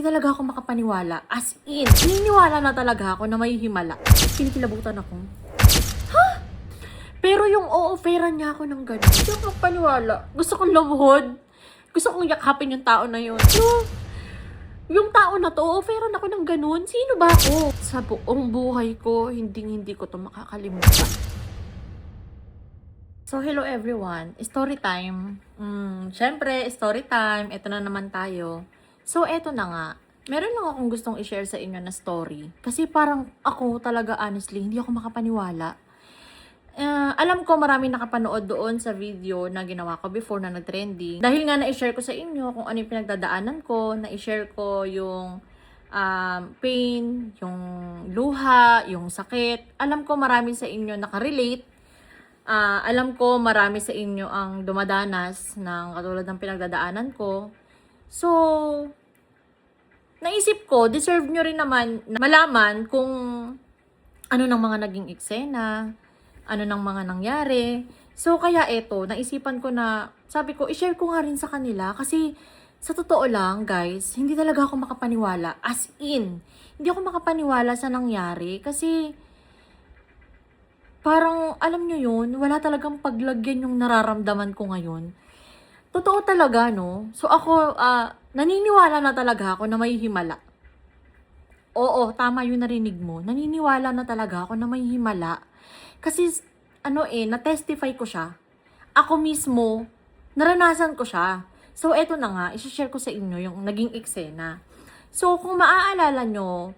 talaga ako makapaniwala. As in, naniniwala na talaga ako na may himala. Kinikilabutan ako. Pero yung o-offeran niya ako ng gano'n, hindi ako makapaniwala. Gusto kong lumuhod. Gusto kong yakapin yung tao na yun. So, yung tao na to, o-offeran ako ng gano'n. Sino ba ako? Sa buong buhay ko, hindi ko to makakalimutan. So, hello everyone. Story time. Syempre, story time. Ito na naman tayo. So, eto na nga. Meron lang akong gustong i-share sa inyo na story. Kasi parang ako talaga, honestly, hindi ako makapaniwala. Alam ko marami nakapanood doon sa video na ginawa ko before na nag-trending. Dahil nga na-share ko sa inyo kung ano yung pinagdadaanan ko, na-share ko yung pain, yung luha, yung sakit. Alam ko marami sa inyo nakarelate. Alam ko marami sa inyo ang dumadanas ng katulad ng pinagdadaanan ko. So, naisip ko, deserve nyo rin naman na malaman kung ano ng mga naging eksena, ano ng mga nangyari. So, kaya eto, naisipan ko na, sabi ko, i-share ko nga rin sa kanila kasi sa totoo lang, guys, hindi talaga ako makapaniwala. As in, hindi ako makapaniwala sa nangyari kasi parang, alam nyo yun, wala talagang paglagyan yung nararamdaman ko ngayon. Totoo talaga, no? So, ako, naniniwala na talaga ako na may himala. Oo, tama yung narinig mo. Naniniwala na talaga ako na may himala. Kasi, na-testify ko siya. Ako mismo, naranasan ko siya. So, eto na nga, isi-share ko sa inyo yung naging eksena. So, kung maaalala nyo,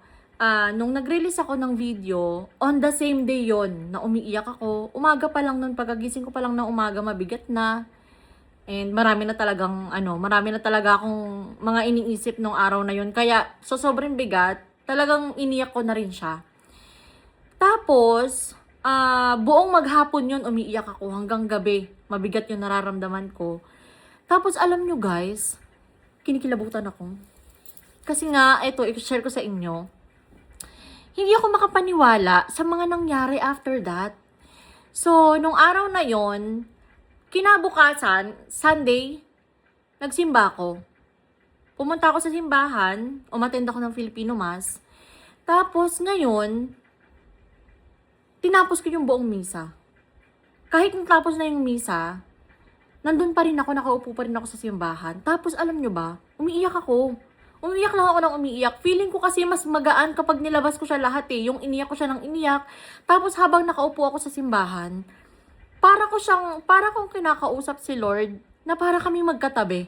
nung nag-release ako ng video, on the same day yon na umiiyak ako. Umaga pa lang nun, pagkagising ko pa lang ng umaga, mabigat na. And marami na talaga akong mga iniisip nung araw na yun. Kaya, so sobrang bigat, talagang iniyak ko na rin siya. Tapos, buong maghapon yun, umiiyak ako hanggang gabi. Mabigat yung nararamdaman ko. Tapos, alam nyo guys, kinikilabutan ako. Kasi nga, ito, i-share ko sa inyo. Hindi ako makapaniwala sa mga nangyari after that. So, nung araw na yon, kinabukasan, Sunday, nagsimba ako. Pumunta ako sa simbahan, umattend ako ng Filipino Mass. Tapos ngayon, tinapos ko yung buong misa. Kahit natapos na yung misa, nandun pa rin ako, nakaupo pa rin ako sa simbahan. Tapos alam nyo ba, umiiyak ako. Umiiyak lang ako ng umiiyak. Feeling ko kasi mas magaan kapag nilabas ko siya lahat eh. Yung iniyak ko siya ng iniyak. Tapos habang nakaupo ako sa simbahan, para kong kinakausap si Lord na para kami magkatabi.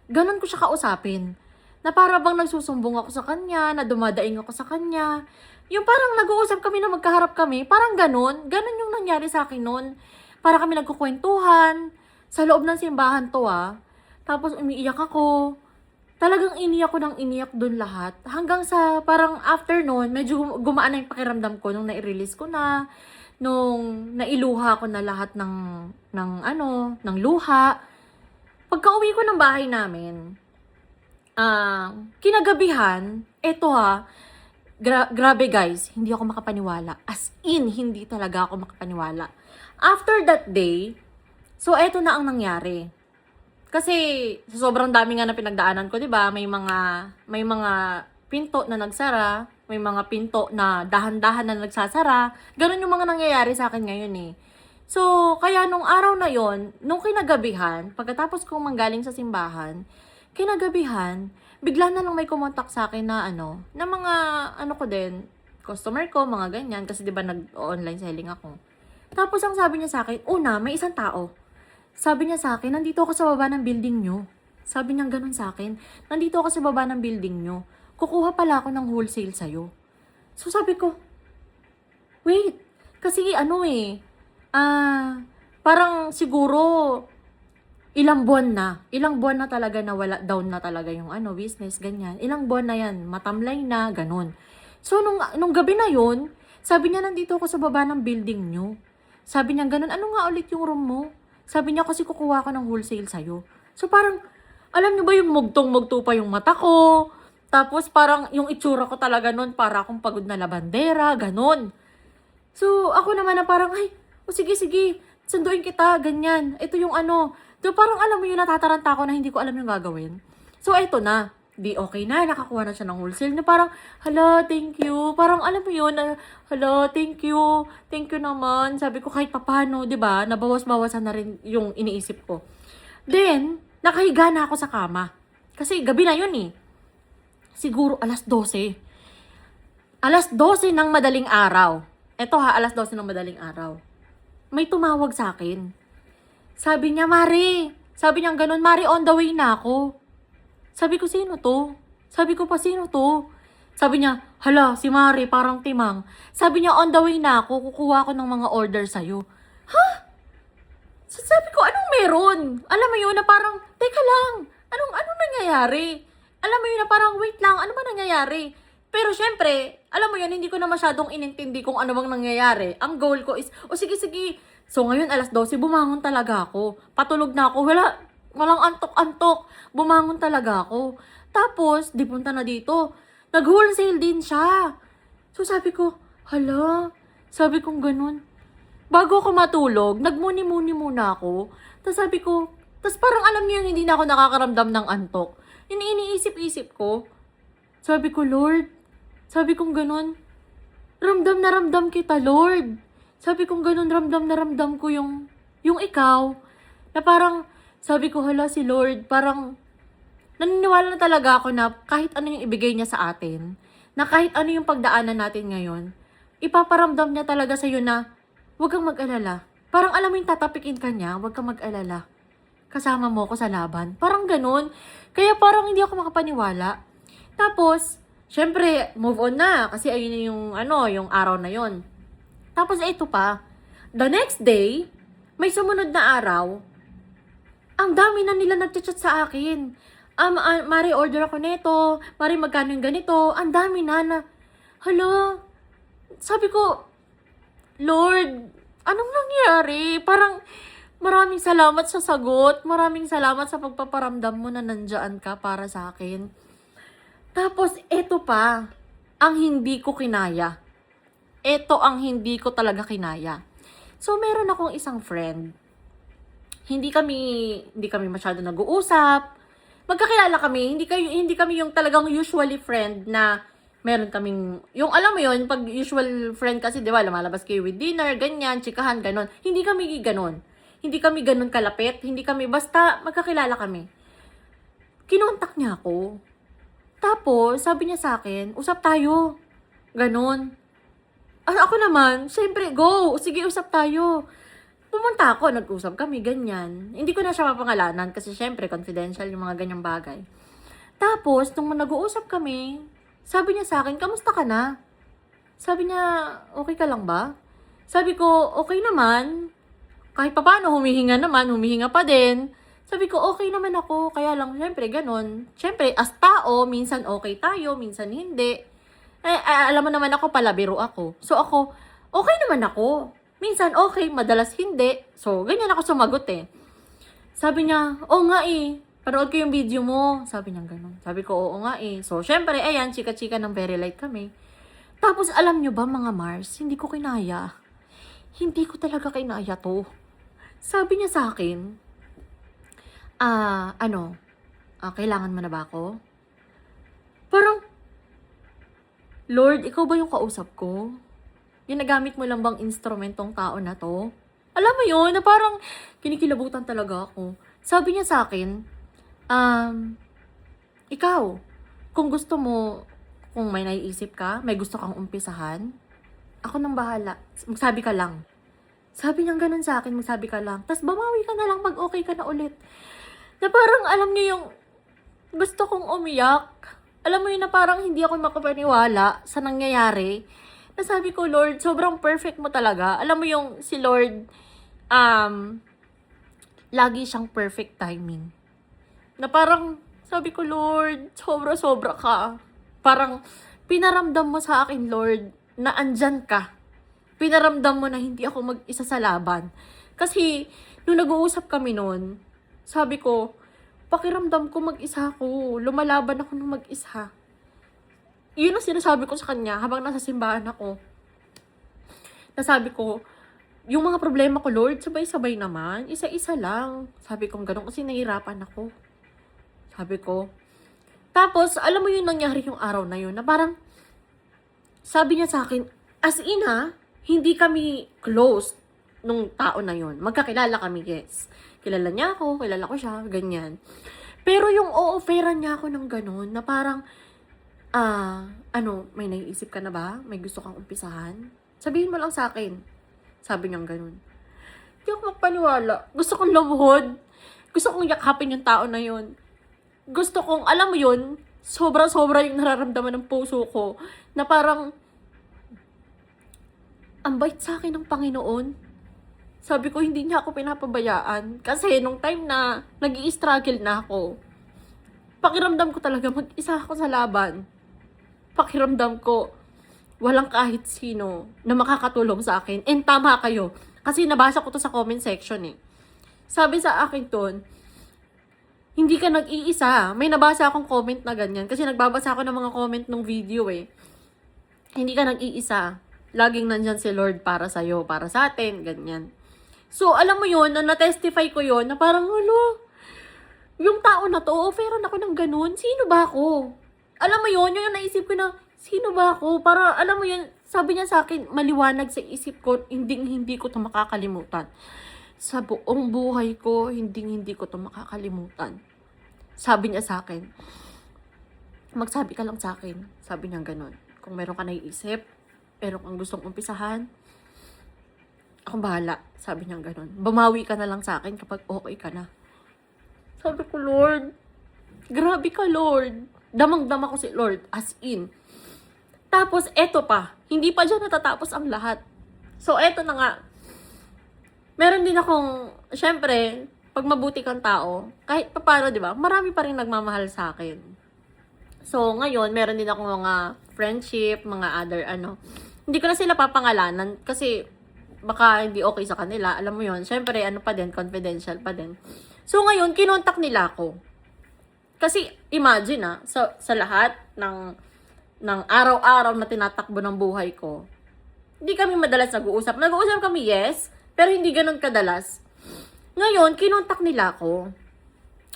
Ganon ko siya kausapin. Na para bang nagsusumbong ako sa kanya, na dumadaing ako sa kanya. Yung parang nag-uusap kami na magkaharap kami, parang ganon. Ganon yung nangyari sa akin noon. Para kami nagkukwentuhan. Sa loob ng simbahan to Tapos umiiyak ako. Talagang iniyak ko ng iniyak dun lahat. Hanggang sa parang after noon, medyo gumaan na yung pakiramdam ko nung nai-release ko na. Nung nailuha ko na lahat ng luha. Pagka-uwi ko ng bahay namin, kinagabihan, grabe guys, hindi ako makapaniwala. As in, hindi talaga ako makapaniwala. After that day, so eto na ang nangyari. Kasi sa sobrang dami nga na pinagdaanan ko, 'di ba? May mga pinto na nagsara, may mga pinto na dahan-dahan na nagsasara. Ganun yung mga nangyayari sa akin ngayon eh. So, kaya nung araw na yon, nung kinagabihan, pagkatapos kong manggaling sa simbahan, kinagabihan, bigla na lang may kumontak sa akin na na mga ko din, customer ko, mga ganyan, kasi 'di ba nag-online selling ako. Tapos ang sabi niya sa akin, una, may isang tao. Sabi niya sa akin, nandito ako sa baba ng building nyo. Sabi niya ganun sa akin, nandito ako sa baba ng building nyo. Kukuha pala ako ng wholesale sa'yo. So sabi ko, wait, kasi parang siguro ilang buwan na talaga na wala, down na talaga yung business, ganyan. Ilang buwan na yan, matamlay na, ganun. So nung gabi na yun, sabi niya nandito ako sa baba ng building nyo. Sabi niya ganun, ano nga ulit yung room mo? Sabi niya kasi kukuha ko ng wholesale sa'yo. So parang, alam niyo ba yung mugtong-mugto pa yung mata ko? Tapos parang yung itsura ko talaga nun, para akong pagod na labandera, ganon. So ako naman na parang, ay, sige, sunduin kita, ganyan. Ito yung So parang alam mo yung natataranta ako na hindi ko alam yung gagawin. So eto na. Di okay na, nakakuha na siya ng wholesale na parang, hala, thank you. Parang alam mo yun, na, hala, thank you. Thank you naman. Sabi ko kahit papano, di ba, nabawas-bawasan na rin yung iniisip ko. Then, nakahiga na ako sa kama. Kasi gabi na yun eh. Siguro alas 12. Alas 12 ng madaling araw. Eto ha, alas 12 ng madaling araw. May tumawag sa akin. Sabi niya, Mari. Sabi niya ganun, Mari, on the way na ako. Sabi ko, sino to? Sabi ko pa, sino to? Sabi niya, hala, si Mari, parang timang. Sabi niya, on the way na ako, kukuha ko ng mga order sa'yo. Ha? Sabi ko, anong meron? Alam mo yun na parang, teka lang, anong nangyayari? Alam mo yun na parang, wait lang, ano ba nangyayari? Pero syempre, alam mo yun, hindi ko na masyadong inintindi kung ano bang nangyayari. Ang goal ko is, sige. So ngayon, alas 12, bumangon talaga ako. Patulog na ako, walang antok-antok. Bumangon talaga ako. Tapos, di punta na dito. Nag-wholesale din siya. So sabi ko, hala, sabi kong ganun. Bago ako matulog, nagmuni-muni muna ako. Tapos sabi ko, tapos parang alam niyo yung hindi na ako nakakaramdam ng antok. Iniisip-isip ko. Sabi ko, Lord, sabi kong ganun, ramdam na ramdam kita, Lord. Sabi kong ganun, ramdam na ramdam ko yung ikaw. Na parang, sabi ko, hala si Lord, parang naniniwala na talaga ako na kahit ano yung ibigay niya sa atin, na kahit ano yung pagdaanan natin ngayon, ipaparamdam niya talaga sa'yo na huwag kang mag-alala. Parang alam mo yung tatapikin ka niya, huwag kang mag-alala. Kasama mo ako sa laban. Parang ganun. Kaya parang hindi ako makapaniwala. Tapos, syempre, move on na. Kasi ayun yung araw na yon. Tapos ito pa, the next day, may sumunod na araw, ang dami na nila nagchat sa akin. Mari, order ako nito. Mari, magkano yung ganito. Ang dami na. Hala, sabi ko, Lord, anong nangyari? Parang, maraming salamat sa sagot. Maraming salamat sa pagpaparamdam mo na nandiyan ka para sa akin. Tapos, eto pa, ang hindi ko kinaya. Eto ang hindi ko talaga kinaya. So, meron akong isang friend. Hindi kami masyado nag-uusap. Magkakilala kami, hindi kami yung talagang usually friend na meron kaming, yung alam mo yun, pag usual friend kasi, di ba, lumalabas kayo with dinner, ganyan, chikahan, ganon. Hindi kami ganon. Hindi kami ganon kalapit, hindi kami, basta magkakilala kami. Kinontak niya ako. Tapos, sabi niya sa akin, usap tayo. Ganon. Ako naman, syempre, go, sige, usap tayo. Pumunta ako, nag-usap kami, ganyan. Hindi ko na siya mapangalanan kasi syempre confidential yung mga ganyang bagay. Tapos, nung nag-uusap kami, sabi niya sa akin, kamusta ka na? Sabi niya, okay ka lang ba? Sabi ko, okay naman. Kahit papaano, humihinga pa din. Sabi ko, okay naman ako. Kaya lang, syempre, ganun. Syempre, as tao, minsan okay tayo, minsan hindi. Alam mo naman ako, palabiro ako. So ako, okay naman ako. Minsan okay, madalas hindi. So, ganyan ako sumagot eh. Sabi niya, oo nga eh. Panood ko yung video mo. Sabi niya ganun. Sabi ko, oo nga eh. So, syempre, ayan, chika-chika ng very light kami. Tapos, alam nyo ba mga Mars, hindi ko kinaya. Hindi ko talaga kinaya to. Sabi niya sa akin, kailangan mo na ba ako? Parang, Lord, ikaw ba yung kausap ko? Ginagamit mo lang bang instrumentong tao na to? Alam mo yun, na parang kinikilabutan talaga ako. Sabi niya sa akin, ikaw, kung gusto mo, kung may naiisip ka, may gusto kang umpisahan, ako nang bahala. Magsabi ka lang. Sabi niya ganun sa akin, magsabi ka lang. Tapos bamawi ka na lang, mag-okay ka na ulit. Na parang alam niyo yung gusto kong umiyak. Alam mo yun na parang hindi ako makapaniwala sa nangyayari. Nasabi ko, Lord, sobrang perfect mo talaga. Alam mo yung si Lord, lagi siyang perfect timing. Na parang, sabi ko, Lord, sobra-sobra ka. Parang, pinaramdam mo sa akin, Lord, na andyan ka. Pinaramdam mo na hindi ako mag-isa sa laban. Kasi, nung nag-uusap kami noon, sabi ko, pakiramdam ko mag-isa ako. Lumalaban ako ng mag-isa. Yun ang sinasabi ko sa kanya habang nasa simbahan ako. Nasabi ko, yung mga problema ko, Lord, sabay-sabay naman. Isa-isa lang. Sabi ko gano'n kasi nahihirapan ako. Sabi ko. Tapos, alam mo yung nangyari yung araw na yun, na parang, sabi niya sa akin, as in ha, hindi kami close nung tao na yun. Magkakilala kami, yes. Kilala niya ako, kilala ko siya, ganyan. Pero yung o-offeran niya ako ng ganun, na parang, may naiisip ka na ba? May gusto kang umpisahan? Sabihin mo lang sa akin. Sabi niyang ganun. Hindi ako magpaniwala. Gusto kong lumuhod. Gusto kong yakapin yung tao na yun. Gusto kong, alam mo yun, sobra-sobra yung nararamdaman ng puso ko, na parang, ang bait sa akin ng Panginoon. Sabi ko, hindi niya ako pinapabayaan. Kasi nung time na nag-i-struggle na ako, pakiramdam ko talaga mag-isa ako sa laban. Pakiramdam ko, walang kahit sino na makakatulong sa akin. And tama kayo. Kasi nabasa ko to sa comment section eh. Sabi sa akin ton, hindi ka nag-iisa. May nabasa akong comment na ganyan. Kasi nagbabasa ako ng mga comment ng video eh. Hindi ka nag-iisa. Laging nandyan si Lord para sa'yo, para sa atin, ganyan. So, alam mo yun, na na-testify ko yun, na parang, yung tao na to, offeran ako ng ganun. Sino ba ako? Alam mo yun, yung naisip ko na, sino ba ako? Para, alam mo yun, sabi niya sa akin, maliwanag sa isip ko, hindi ko to makakalimutan. Sa buong buhay ko, hindi ko to makakalimutan. Sabi niya sa akin, magsabi ka lang sa akin. Sabi niya ganun. Kung meron ka naiisip, meron kang gustong umpisahan, akong bahala. Sabi niya ganun. Bumawi ka na lang sa akin kapag okay ka na. Sabi ko, Lord, grabe ka, Lord. Damang-dama ko si Lord, as in. Tapos, eto pa. Hindi pa dyan natatapos ang lahat. So, eto na nga. Meron din akong, syempre, pag mabuti kang tao, kahit paano, di ba, marami pa rin nagmamahal sa akin. So, ngayon, meron din akong mga friendship, mga other, hindi ko na sila papangalanan kasi baka hindi okay sa kanila. Alam mo yon, syempre, pa din, confidential pa din. So, ngayon, kinontak nila ako. Kasi, imagine sa lahat ng araw-araw na tinatakbo ng buhay ko, hindi kami madalas nag-uusap. Nag-uusap kami, yes, pero hindi ganun kadalas. Ngayon, kinontak nila ako.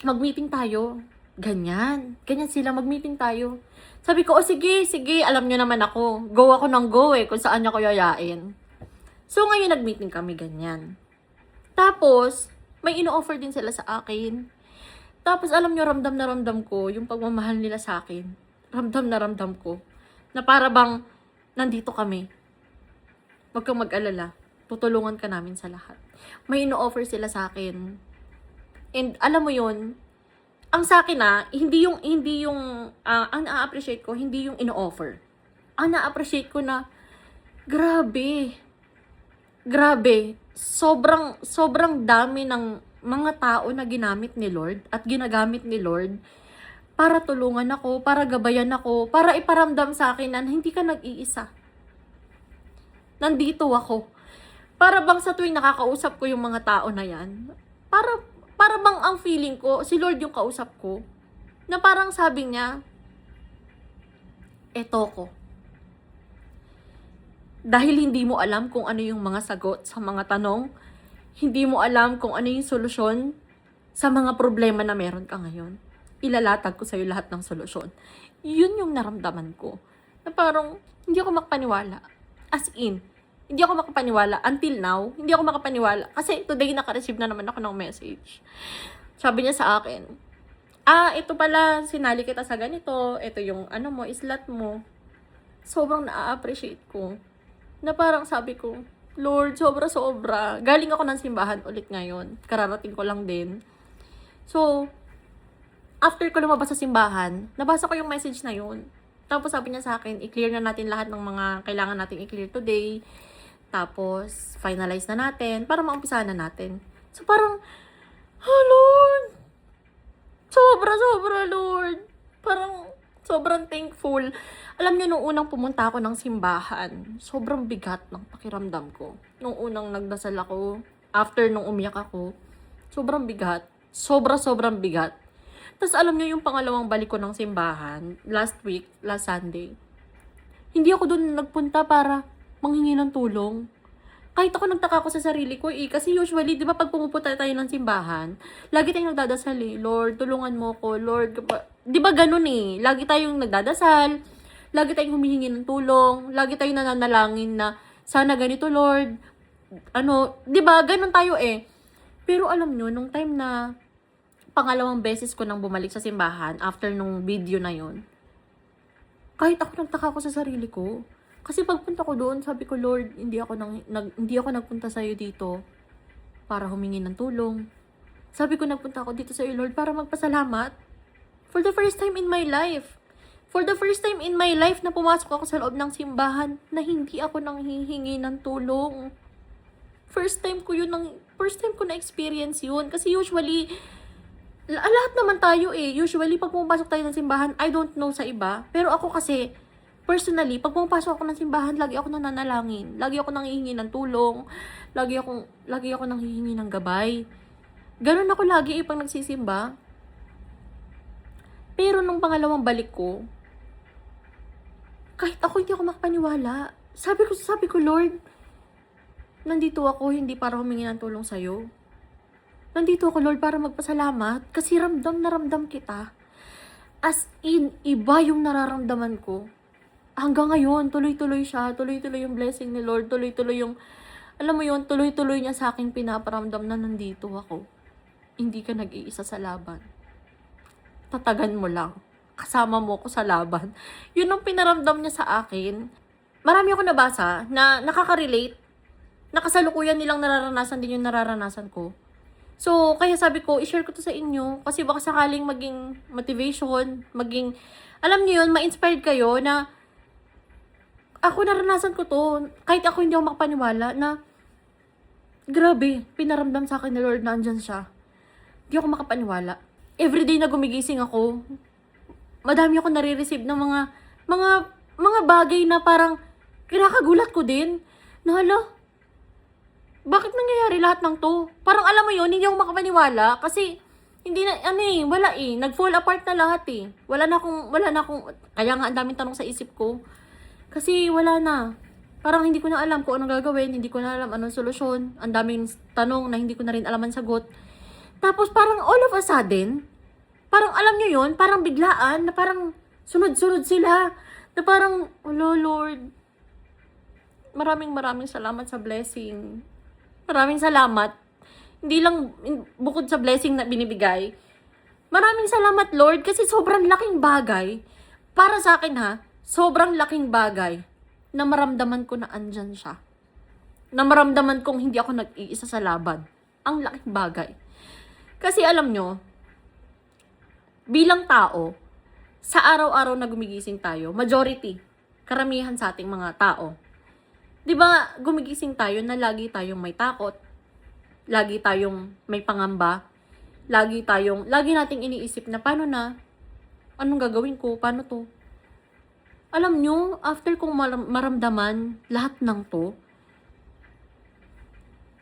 Mag-meeting tayo. Ganyan. Ganyan sila, mag-meeting tayo. Sabi ko, sige, alam nyo naman ako. Go ako ng go kung saan niya ko yayain. So, ngayon nag-meeting kami, ganyan. Tapos, may ino-offer din sila sa akin. Tapos, alam nyo, ramdam na ramdam ko yung pagmamahal nila sa akin. Ramdam na ramdam ko. Na para bang, nandito kami. Huwag kang mag-alala. Tutulungan ka namin sa lahat. May ino-offer sila sa akin. And, alam mo yun, ang sa akin ang na-appreciate ko, hindi yung ino-offer. Ang na-appreciate ko na, grabe, sobrang dami ng mga tao na ginamit ni Lord at ginagamit ni Lord para tulungan ako, para gabayan ako, para iparamdam sa akin na hindi ka nag-iisa. Nandito ako. Para bang sa tuwing nakakausap ko yung mga tao na yan, para bang ang feeling ko, si Lord yung kausap ko, na parang sabi niya, eto ko. Dahil hindi mo alam kung ano yung mga sagot sa mga tanong, hindi mo alam kung ano yung solusyon sa mga problema na meron ka ngayon, ilalatag ko sa'yo lahat ng solusyon. Yun yung naramdaman ko. Na parang, hindi ako makapaniwala. As in, hindi ako makapaniwala. Until now, hindi ako makapaniwala. Kasi today, naka-receive na naman ako ng message. Sabi niya sa akin, ito pala, sinali kita sa ganito. Ito yung, islat mo. Sobrang na-appreciate ko. Na parang sabi ko, Lord, sobra-sobra. Galing ako ng simbahan ulit ngayon. Kararating ko lang din. So, after ko lumabas sa simbahan, nabasa ko yung message na yun. Tapos sabi niya sa akin, i-clear na natin lahat ng mga kailangan natin i-clear today. Tapos, finalize na natin para maumpisahan na natin. So, parang, Lord! Sobra, Lord! Parang, sobrang thankful. Alam niyo, nung unang pumunta ako ng simbahan, sobrang bigat ng pakiramdam ko. Nung unang nagdasal ako, after nung umiyak ako, sobrang bigat. Sobrang bigat. Tapos, alam niyo, yung pangalawang balik ko ng simbahan, last Sunday, hindi ako doon nagpunta para manghingi ng tulong. Kahit ako nagtaka ko sa sarili ko kasi usually, di ba pag pumupunta tayo ng simbahan, lagi tayong nagdadasal Lord, tulungan mo ko, Lord, 'di ba ganun eh, lagi tayong nagdadasal, lagi tayong humihingi ng tulong, lagi tayong nananalangin na, sana ganito Lord, ano, 'di ba ganun tayo eh. Pero alam nyo, nung time na pangalawang beses ko nang bumalik sa simbahan, after nung video na yon, kahit ako nagtaka ko sa sarili ko. Kasi pagpunta ko doon, sabi ko, Lord, hindi ako nagpunta sa'yo dito para humingi ng tulong. Sabi ko, nagpunta ako dito sa'yo, Lord, para magpasalamat. For the first time in my life. For the first time in my life na pumasok ako sa loob ng simbahan na hindi ako nanghihingi ng tulong. First time ko na-experience yun. Kasi usually, lahat naman tayo eh. Usually, pag pumapasok tayo ng simbahan, I don't know sa iba. Pero ako kasi, personally, pag pumapasok ako ng simbahan, lagi ako nananalangin. Lagi ako nanghihingi ng tulong. Lagi ako nanghihingi ng gabay. Ganun ako lagi eh pag nagsisimba. Pero nung pangalawang balik ko, kahit ako hindi ako makapaniwala. Sabi ko, Lord, nandito ako hindi para humingi ng tulong sa'yo. Nandito ako, Lord, para magpasalamat kasi ramdam na ramdam kita. As in, iba yung nararamdaman ko. Hanggang ngayon, tuloy-tuloy siya. Tuloy-tuloy yung blessing ni Lord. Tuloy-tuloy yung, alam mo yun, tuloy-tuloy niya sa akin pinaparamdam na nandito ako. Hindi ka nag-iisa sa laban. Tatagan mo lang. Kasama mo ko sa laban. Yun ang pinaramdam niya sa akin. Marami ako nabasa na nakaka-relate. Nakasalukuyan nilang nararanasan din yung nararanasan ko. So, kaya sabi ko, i-share ko to sa inyo. Kasi baka sakaling maging motivation, alam niyo yun, ma-inspired kayo na, ako naranasan ko to. Kahit ako hindi ako makapaniwala na, grabe, pinaramdam sa akin ni Lord na andyan siya. Hindi ako makapaniwala. Everyday na gumigising ako, madami ako nare-receive ng mga bagay na parang, kinakagulat ko din. Na hala, bakit nangyayari lahat ng to? Parang alam mo yun, hindi ako makapaniwala kasi wala eh. Nag-fall apart na lahat eh. Wala na akong, kaya nga ang daming tanong sa isip ko. Kasi wala na. Parang hindi ko na alam kung anong gagawin, hindi ko na alam anong solusyon. Ang daming tanong na hindi ko na rin alam ang sagot. Tapos parang all of a sudden, parang alam nyo yun, parang biglaan, na parang sunod-sunod sila. Na parang, oh Lord, maraming salamat sa blessing. Maraming salamat. Hindi lang bukod sa blessing na binibigay. Maraming salamat, Lord, kasi sobrang laking bagay. Para sa akin ha, sobrang laking bagay na maramdaman ko na andyan siya. Na maramdaman kong hindi ako nag-iisa sa laban. Ang laking bagay. Kasi alam nyo, bilang tao, sa araw-araw na gumigising tayo, majority, karamihan sa ating mga tao, 'di ba, gumigising tayo na lagi tayong may takot, lagi tayong may pangamba, lagi nating iniisip na paano na, anong gagawin ko, paano to? Alam nyo, after kong maramdaman lahat ng to,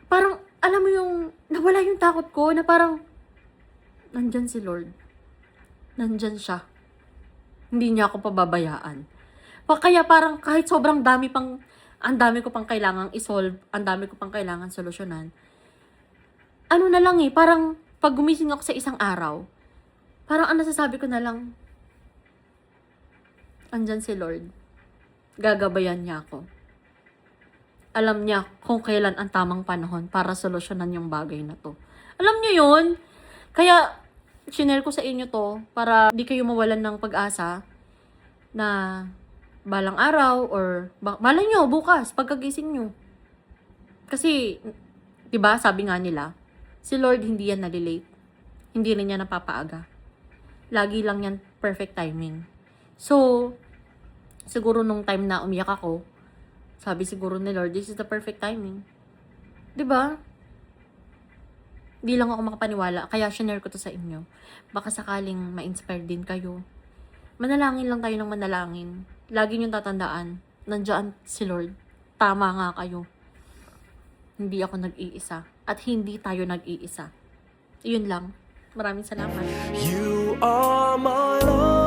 parang, alam mo yung, nawala yung takot ko na parang, nandyan si Lord. Nandyan siya. Hindi niya ako pababayaan. Kaya parang kahit sobrang ang dami ko pang kailangang isolve, ang dami ko pang kailangan solusyonan. Ano na lang eh, parang pag gumising ako sa isang araw, parang ang nasasabi ko na lang, andyan si Lord. Gagabayan niya ako. Alam niya kung kailan ang tamang panahon para solusyonan yung bagay na to. Alam niyo yun? Kaya, shinare ko sa inyo to para di kayo mawalan ng pag-asa na balang araw or malay nyo bukas pagkagising nyo. Kasi, 'di ba, sabi nga nila, si Lord hindi yan nalilate. Hindi rin yan napapaaga. Lagi lang yan perfect timing. So, siguro nung time na umiyak ako, sabi siguro ni Lord, this is the perfect timing. 'Di ba? Di lang ako makapaniwala, kaya shinare ko to sa inyo. Baka sakaling ma-inspire din kayo. Manalangin lang tayo ng manalangin. Lagi niyong tatandaan, nandiyan si Lord. Tama nga kayo. Hindi ako nag-iisa. At hindi tayo nag-iisa. Iyon lang. Maraming salamat. You are my love.